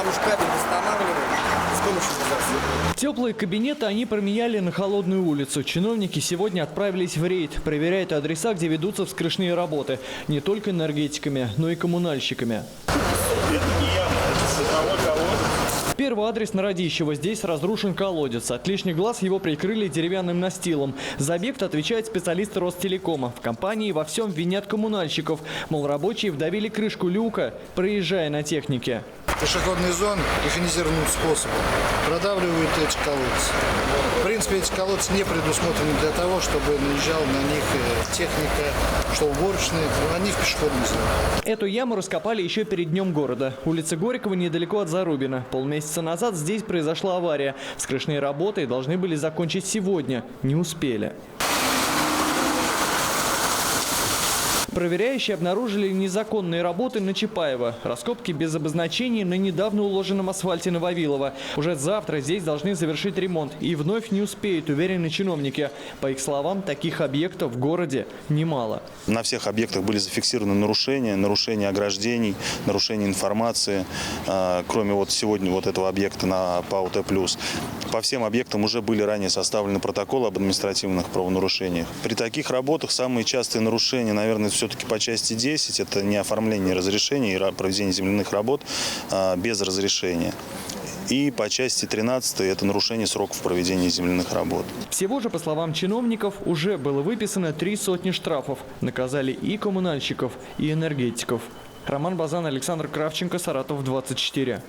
потому что кабель восстанавливали с помощью засыпки. Теплые кабинеты они променяли на холодную улицу. Чиновники сегодня отправились в рейд, проверяют адреса, где ведутся вскрышные работы. Не только энергетиками, но и коммунальщиками. Это не яма, это световой колодец. Первый адрес на Радищево. Здесь разрушен колодец. От лишних глаз его прикрыли деревянным настилом. За объект отвечают специалисты Ростелекома. В компании во всем винят коммунальщиков. Мол, рабочие вдавили крышку люка, проезжая на технике. Пешеходные зоны механизированным способом продавливают эти колодцы. В принципе, эти колодцы не предусмотрены для того, чтобы наезжала на них техника, что уборочные, они в пешеходной зоне. Эту яму раскопали еще перед днем города. Улица Горького недалеко от Зарубина. Полмесяца назад здесь произошла авария. Вскрышные работы должны были закончить сегодня. Не успели. Проверяющие обнаружили незаконные работы на Чапаева. Раскопки без обозначений на недавно уложенном асфальте на Вавилова. Уже завтра здесь должны завершить ремонт. И вновь не успеют, уверены чиновники. По их словам, таких объектов в городе немало. На всех объектах были зафиксированы нарушения ограждений, нарушения информации. Кроме сегодня этого объекта на ПАО Т+. По всем объектам уже были ранее составлены протоколы об административных правонарушениях. При таких работах самые частые нарушения, наверное, все-таки по части 10 – это не оформление разрешений и проведение земляных работ без разрешения. И по части 13 – это нарушение сроков проведения земляных работ. Всего же, по словам чиновников, уже было выписано 300 штрафов. Наказали и коммунальщиков, и энергетиков. Роман Базан, Александр Кравченко, Саратов, 24.